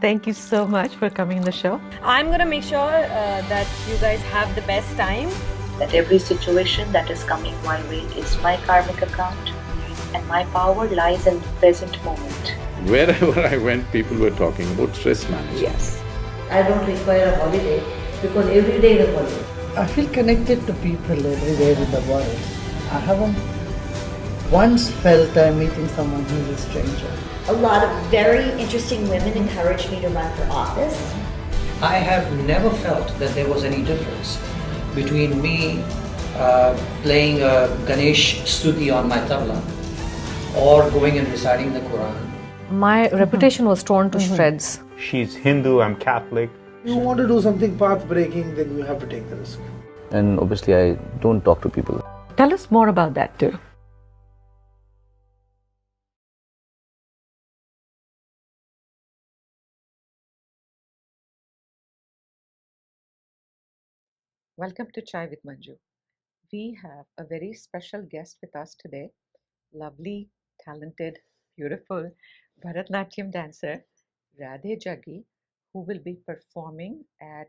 Thank you so much for coming on the show. I'm going to make sure that you guys have the best time. That every situation that is coming my way is my karmic account, and my power lies in the present moment. Wherever I went, people were talking about stress management. Yes. I don't require a holiday because every day is a holiday. I feel connected to people everywhere in the world. I haven't once felt I'm meeting someone who's a stranger. A lot of very interesting women encouraged me to run for office. I have never felt that there was any difference between me playing a Ganesh stuti on my tabla or going and reciting the Quran. My reputation was torn to shreds. She's Hindu, I'm Catholic. If you want to do something path-breaking, then you have to take the risk. And obviously I don't talk to people. Tell us more about that too. Welcome to Chai with Manju. We have a very special guest with us today. Lovely, talented, beautiful Bharatanatyam dancer, Radhe Jaggi, who will be performing at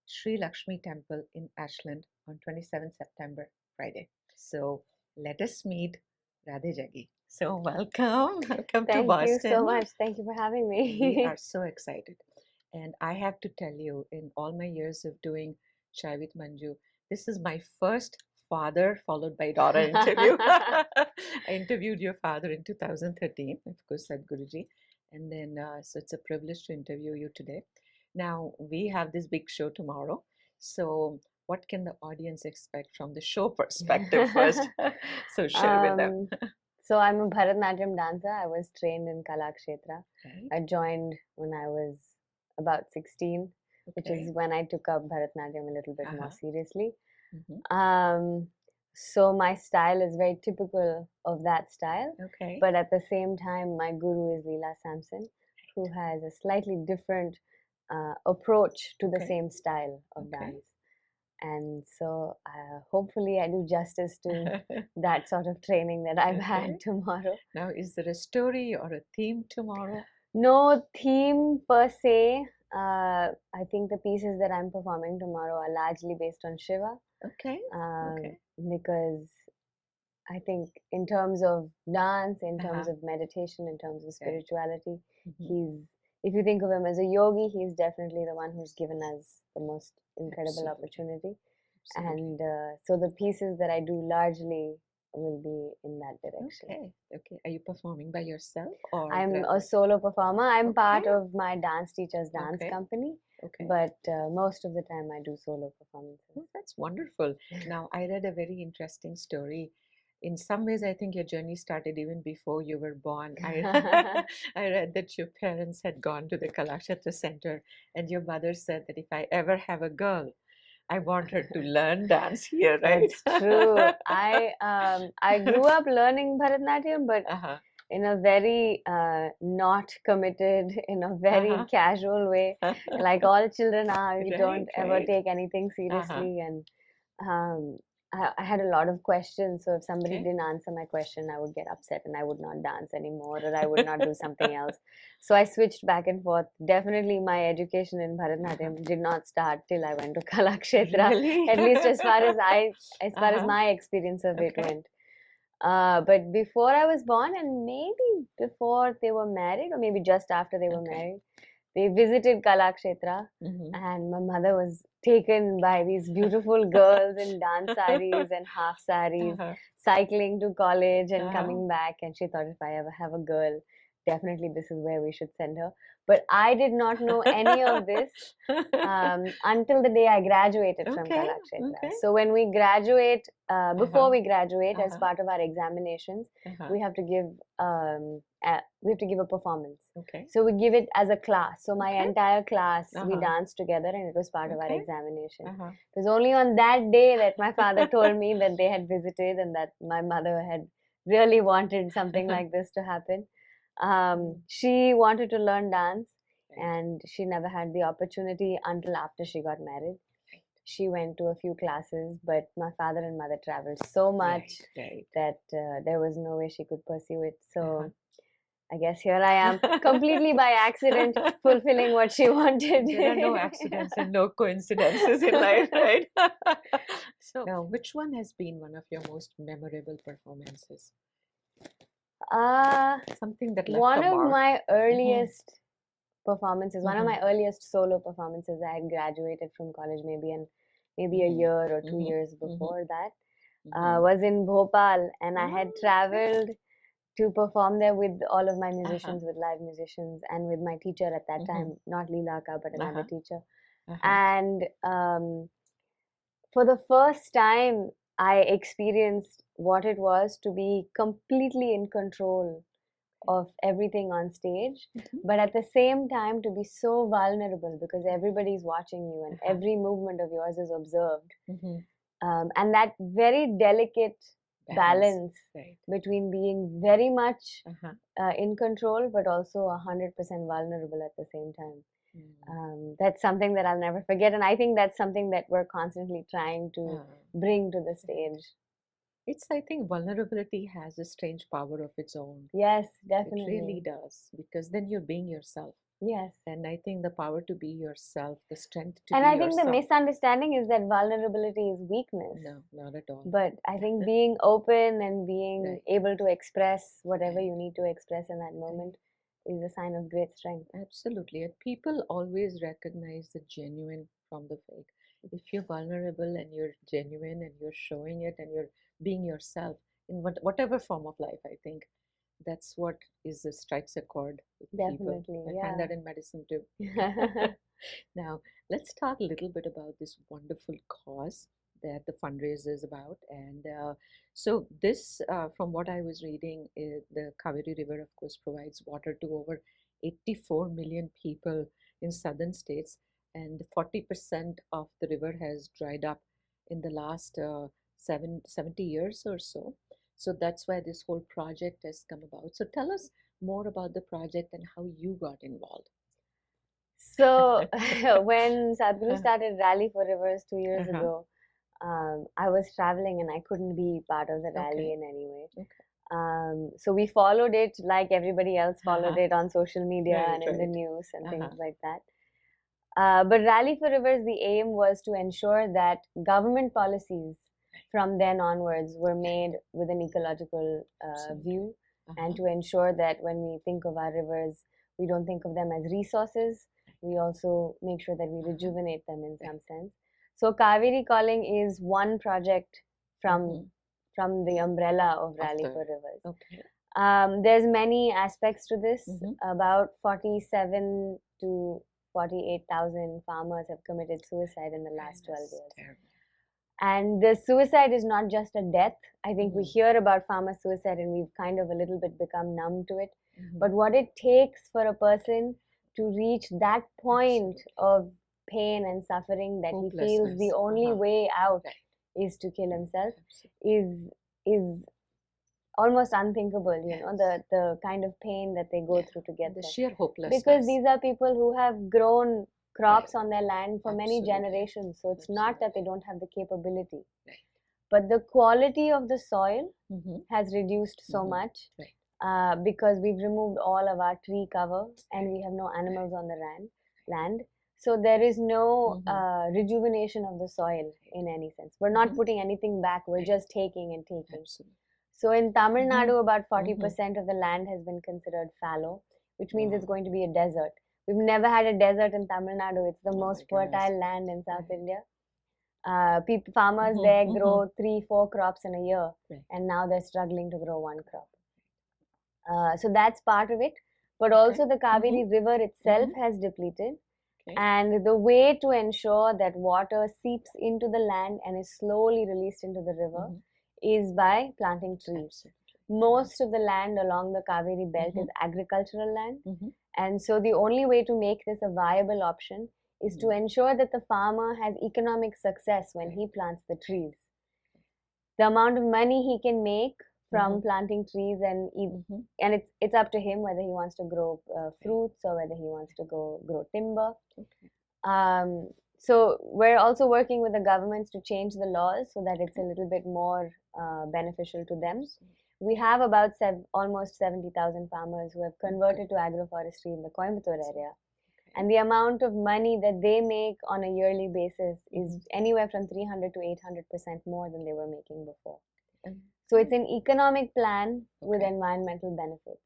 Sri Lakshmi Temple in Ashland on 27th September, Friday. So let us meet Radhe Jaggi. So welcome to Boston. Thank you so much. Thank you for having me. We are so excited. And I have to tell you, in all my years of doing Chai with Manju, this is my first father followed by daughter interview. I interviewed your father in 2013, of course, Sadhguruji. And then, so it's a privilege to interview you today. Now, we have this big show tomorrow. So, what can the audience expect from the show perspective first? So, share with them. So, I'm a Bharatanatyam dancer. I was trained in Kalakshetra. Right. I joined when I was about 16, which is when I took up Bharatanatyam a little bit more seriously. So my style is very typical of that style. Okay. But at the same time, my guru is Leela Sampson, who has a slightly different approach to the same style of dance. And so hopefully I do justice to that sort of training that I've had tomorrow. Now, is there a story or a theme tomorrow? No theme per se. I think the pieces that I'm performing tomorrow are largely based on Shiva. Okay. Because I think in terms of dance, in terms of meditation, in terms of spirituality, if you think of him as a yogi, he's definitely the one who's given us the most incredible opportunity. And so the pieces that I do largely will be in that direction. Okay. Are you performing by yourself or? I'm a solo performer. I'm part of my dance teacher's dance company. But most of the time I do solo performances. Oh, that's wonderful. Now, I read a very interesting story. In some ways, I think your journey started even before you were born. I read that your parents had gone to the Kalakshetra Center and your mother said that if I ever have a girl, I want her to learn dance here, right? That's true. I grew up learning Bharatanatyam, but in a very not committed, in a very casual way. Like all children are, we don't ever take anything seriously. And I had a lot of questions. So if somebody didn't answer my question, I would get upset and I would not dance anymore or I would not do something else. So I switched back and forth. Definitely my education in Bharatanatyam did not start till I went to Kalakshetra. Really? At least as far as my experience of it went. But before I was born and maybe before they were married or maybe just after they were married, they visited Kalakshetra and my mother was taken by these beautiful girls in dance saris and half saris, cycling to college and coming back. And she thought, if I ever have a girl, definitely this is where we should send her. But I did not know any of this until the day I graduated from Kalakshetra. So when we graduate, before we graduate, as part of our examinations, we have to give a performance. So we give it as a class. So my entire class, we danced together and it was part of our examination. It was only on that day that my father told me that they had visited and that my mother had really wanted something like this to happen. She wanted to learn dance and she never had the opportunity until after she got married. She went to a few classes, but my father and mother traveled so much that there was no way she could pursue it. So I guess here I am, completely by accident, fulfilling what she wanted. There are no accidents and no coincidences in life, right? So, now, which one has been one of your most memorable performances? Something that left One a of mark. my earliest performances, one of Mhm. my earliest solo performances, I had graduated from college maybe a year or 2 years before that, was in Bhopal, and I had traveled to perform there with all of my musicians, with live musicians, and with my teacher at that time, not Leela Ka, but another teacher. And for the first time, I experienced what it was to be completely in control of everything on stage, but at the same time to be so vulnerable because everybody's watching you and every movement of yours is observed. And that very delicate balance between being very much in control but also 100% vulnerable at the same time. That's something that I'll never forget, and I think that's something that we're constantly trying to bring to the stage. I think vulnerability has a strange power of its own. Yes, definitely. It really does, because then you're being yourself. Yes. And I think the power to be yourself, the strength to and be I think yourself. the misunderstanding is that vulnerability is weakness. No, not at all. But I think being open and being able to express whatever you need to express in that moment is a sign of great strength. Absolutely. And people always recognize the genuine from the fake. If you're vulnerable and you're genuine and you're showing it and you're being yourself in whatever form of life, I think that's what strikes a chord with Definitely, people. I find that in medicine too. Now, let's talk a little bit about this wonderful cause that the fundraiser is about. And so this, from what I was reading, the Cauvery River, of course, provides water to over 84 million people in southern states, and 40% of the river has dried up in the last 70 years or so. So that's why this whole project has come about. So tell us more about the project and how you got involved. So when Sadhguru started Rally for Rivers 2 years ago, I was traveling and I couldn't be part of the rally in any way. So we followed it like everybody else followed it on social media and in the news and things like that. But Rally for Rivers, the aim was to ensure that government policies from then onwards were made with an ecological view, and to ensure that when we think of our rivers, we don't think of them as resources. We also make sure that we rejuvenate them in some sense. So Cauvery Calling is one project from the umbrella of Rally for Rivers. There's many aspects to this. About 47 to 48,000 farmers have committed suicide in the last 12 years. And the suicide is not just a death. I think we hear about farmer suicide and we've kind of a little bit become numb to it. But what it takes for a person to reach that point of pain and suffering that he feels the only way out is to kill himself is almost unthinkable, you know, the kind of pain that they go through to get the there. sheer hopelessness. Because these are people who have grown crops on their land for many generations. So it's not that they don't have the capability. But the quality of the soil has reduced so much because we've removed all of our tree cover and we have no animals on the land. So there is no rejuvenation of the soil in any sense. We're not putting anything back. We're just taking and taking. So in Tamil Nadu, about 40% of the land has been considered fallow, which means it's going to be a desert. We've never had a desert in Tamil Nadu. It's the most fertile land in South India. Farmers there grow 3-4 crops in a year, and now they're struggling to grow one crop. So that's part of it. But also the Cauvery River itself has depleted. And the way to ensure that water seeps into the land and is slowly released into the river is by planting trees. Most of the land along the Cauvery belt is agricultural land. And so the only way to make this a viable option is to ensure that the farmer has economic success when he plants the trees. The amount of money he can make from planting trees and it's up to him whether he wants to grow fruits or whether he wants to grow timber. So we're also working with the governments to change the laws so that it's a little bit more beneficial to them. we have about almost 70,000 farmers who have converted to agroforestry in the Coimbatore area. And the amount of money that they make on a yearly basis is anywhere from 300 to 800% more than they were making before. So it's an economic plan with environmental benefits.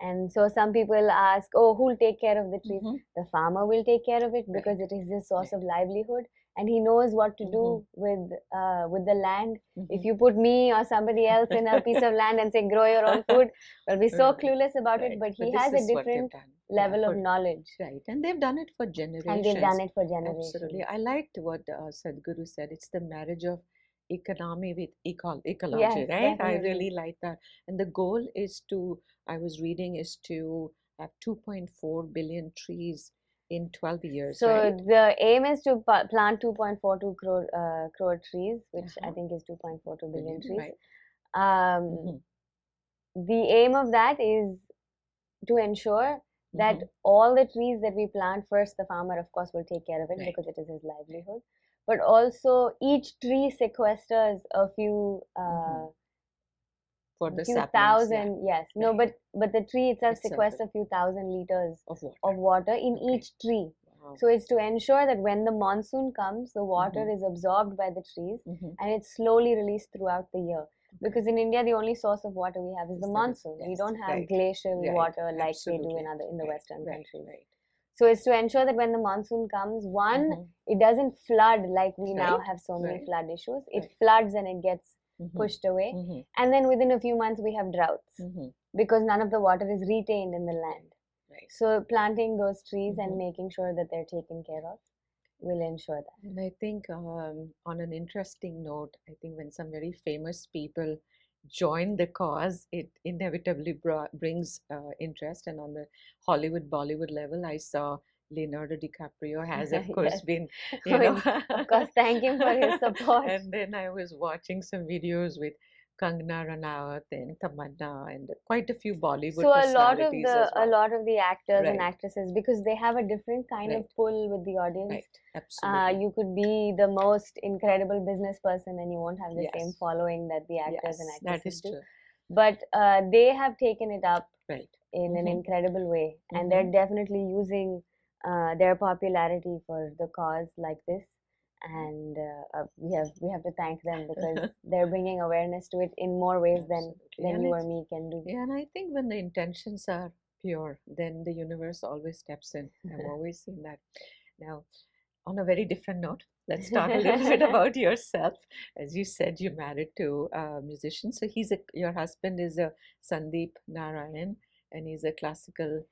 And so some people ask, oh, who'll take care of the trees? The farmer will take care of it because it is his source of livelihood, and he knows what to do with the land. If you put me or somebody else in a piece of land and say, grow your own food, we'll be so clueless about it, but he has a different level of knowledge. Right, and they've done it for generations. And they've done it for generations. Absolutely. I liked what Sadhguru said. It's the marriage of economy with ecology, Yes, right? definitely. I really like that. And the goal is to, I was reading, is to have 2.4 billion trees in 12 years, So right? the aim is to plant 2.42 crore trees, which I think is 2.42 billion trees. Right. The aim of that is to ensure that all the trees that we plant, first the farmer of course will take care of it because it is his livelihood, but also each tree sequesters a few for the few saplings, thousand, yes, no, but the tree itself sequesters a few thousand liters of water in each tree. So it's to ensure that when the monsoon comes, the water is absorbed by the trees and it's slowly released throughout the year. Because in India, the only source of water we have is the monsoon. We don't have glacial water like they do in the Western countries. So it's to ensure that when the monsoon comes, one, it doesn't flood like we now have so many flood issues. It floods and it gets pushed away. And then within a few months, we have droughts because none of the water is retained in the land. So planting those trees and making sure that they're taken care of will ensure that. And I think on an interesting note, I think when some very famous people join the cause, it inevitably brings interest. And on the Hollywood, Bollywood level, I saw Leonardo DiCaprio has, of course, been, you know. Of course, thank him for his support. And then I was watching some videos with Kangana Ranaut and Tamanna and quite a few Bollywood personalities as well. A lot of the actors and actresses, because they have a different kind of pull with the audience. Right, absolutely. You could be the most incredible business person and you won't have the same following that the actors and actresses do. True. But they have taken it up in an Mhm. incredible way, and Mhm. they're definitely using their popularity for the cause like this. And we have to thank them because they're bringing awareness to it in more ways than And you or it's- me can do. Yeah, and I think when the intentions are pure, then the universe always steps in. I've always seen that. Now, on a very different note, let's talk a little bit about yourself. As you said, you're married to a musician. So your husband is a Sandeep Narayan, and he's a classical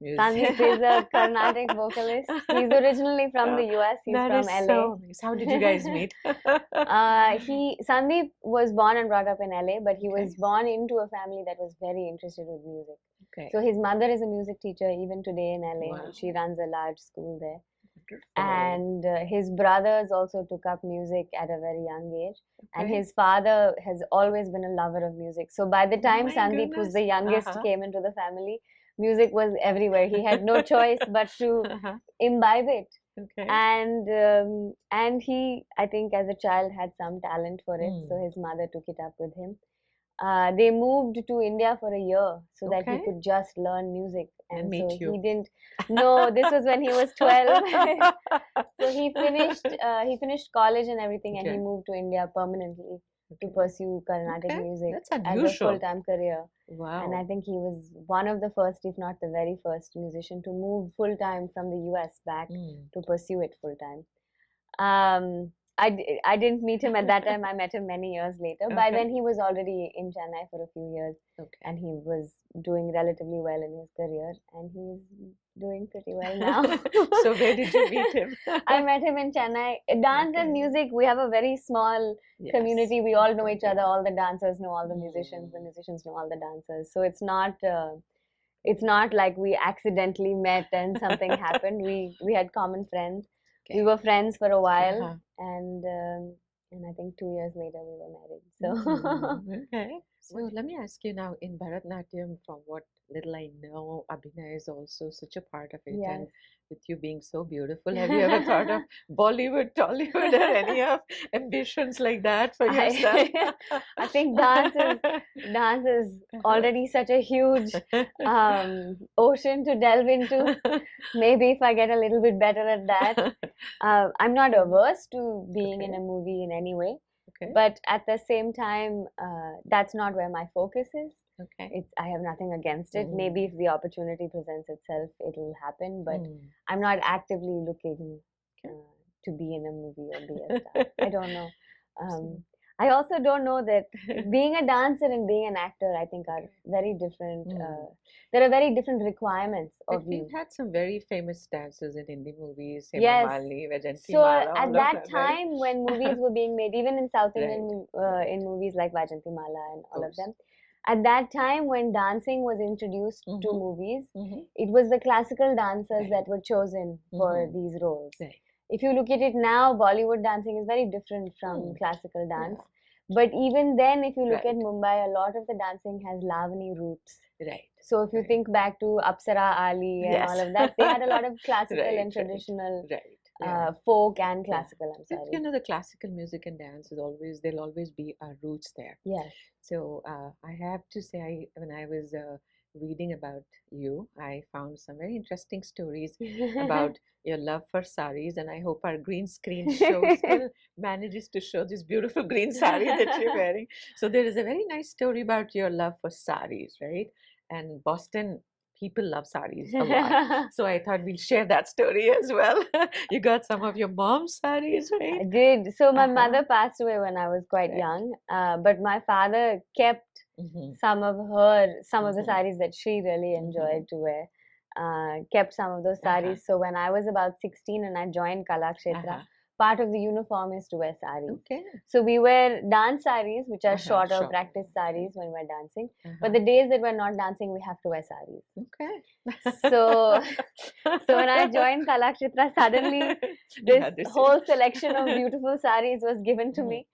Sandeep is a Carnatic vocalist. He's originally from the US. He's That from is LA. so nice. How did you guys meet? Sandeep was born and brought up in LA, but he was born into a family that was very interested with music. Okay. So his mother is a music teacher even today in LA. Wow. And she runs a large school there. And his brothers also took up music at a very young age. And Okay. his father has always been a lover of music. So by the time my Sandeep, who's the goodness. youngest, came into the family, music was everywhere. He had no choice but to imbibe it. Okay. And he, I think as a child, had some talent for it. So his mother took it up with him. They moved to India for a year so that he Okay. could just learn music. And so meet you. he didn't. No, this was when he was 12. So he finished college and everything, and he Okay. moved to India permanently to pursue Carnatic Okay, music that's as a unusual. full-time career. Wow. And I think he was one of the first, if not the very first musician to move full-time from the US back to pursue it full-time. I didn't meet him at that time. I met him many years later. By Okay. then, he was already in Chennai for a few years. Okay. And he was doing relatively well in his career. And he's doing pretty well now. So where did you meet him? I met him in Chennai. Dance and music, we have a very small community. We all know each other. All the dancers know all the musicians. The musicians know all the dancers. So it's not like we accidentally met and something happened. We had common friends. We were friends for a while, and I think 2 years later we were married. So Okay. So let me ask you now, in Bharatanatyam, from what little I know, Abhinay is also such a part of it. Yes. And with you being so beautiful, have you ever thought of Bollywood, Tollywood, or any of ambitions like that for yourself? I think dance is already such a huge ocean to delve into. Maybe if I get a little bit better at that. I'm not averse to being in a movie in any way. Okay. But at the same time, that's not where my focus is. Okay. I have nothing against it. Maybe if the opportunity presents itself, it'll happen. But I'm not actively looking to be in a movie or be a star. I don't know. I also don't know that being a dancer and being an actor, I think, are very different. There are very different requirements of you. We've had some very famous dancers in Hindi movies, Hema Yes. Malini, Vajanti So Mala, at all that of them, time, right? when movies were being made, even in South Right. Indian in movies like Vajanti Mala and all of them, at that time when dancing was introduced to movies, it was the classical dancers that were chosen for these roles. Right. If you look at it now, Bollywood dancing is very different from classical dance. But even then, if you look at Mumbai, a lot of the dancing has Lavani roots. Right. So if you think back to Apsara Ali and all of that, they had a lot of classical and traditional folk and classical, I'm sorry. You know, the classical music and dance is always, there'll always be our roots there. Yes. So I have to say, when I was reading about you, I found some very interesting stories about your love for saris, and I hope our green screen show still manages to show this beautiful green sari that you're wearing. So there is a very nice story about your love for saris, right? And Boston people love saris a lot. So I thought we'll share that story as well. You got some of your mom's saris, right? I did. So my mother passed away when I was quite young, but my father kept some of the saris that she really enjoyed to wear. Kept some of those saris. So when I was about 16 and I joined Kalakshetra, part of the uniform is to wear sari. Okay. So we wear dance saris, which are shorter practice saris when we're dancing. But the days that we're not dancing, we have to wear saris. Okay. So when I joined Kalakshetra, suddenly this whole selection of beautiful saris was given to me.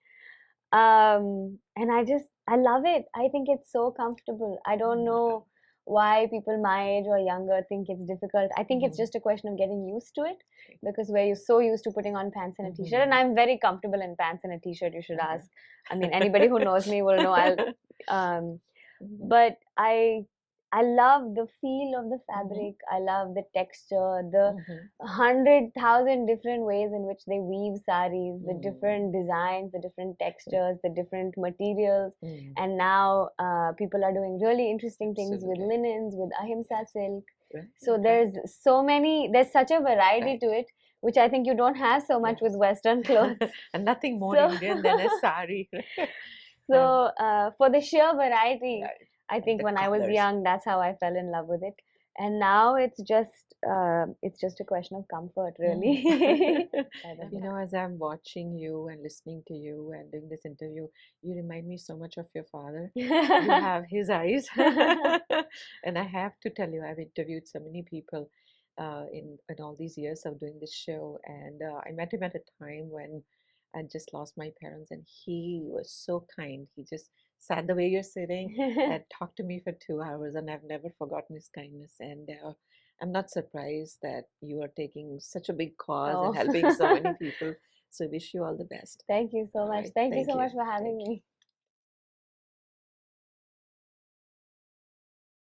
And I love it. I think it's so comfortable. I don't know why people my age or younger think it's difficult. I think it's just a question of getting used to it, because we're so used to putting on pants and a t-shirt, and I'm very comfortable in pants and a t-shirt. You should ask. I mean, anybody who knows me will know. But I love the feel of the fabric. I love the texture, the 100,000 different ways in which they weave saris, the different designs, the different textures, the different materials. And now people are doing really interesting things with linens, with ahimsa silk. So there's such a variety to it, which I think you don't have so much with Western clothes. And nothing more Indian than a sari. So for the sheer variety, I think when I was young, that's how I fell in love with it. And now it's just a question of comfort, really. You know, as I'm watching you and listening to you and doing this interview, you remind me so much of your father. You have his eyes. And I have to tell you, I've interviewed so many people in all these years of doing this show. And I met him at a time when I just lost my parents, and he was so kind. He just sat the way you're sitting and talked to me for 2 hours, and I've never forgotten his kindness. And I'm not surprised that you are taking such a big cause and helping so many people. So I wish you all the best. Thank you so much. Right. Thank you so much for having me.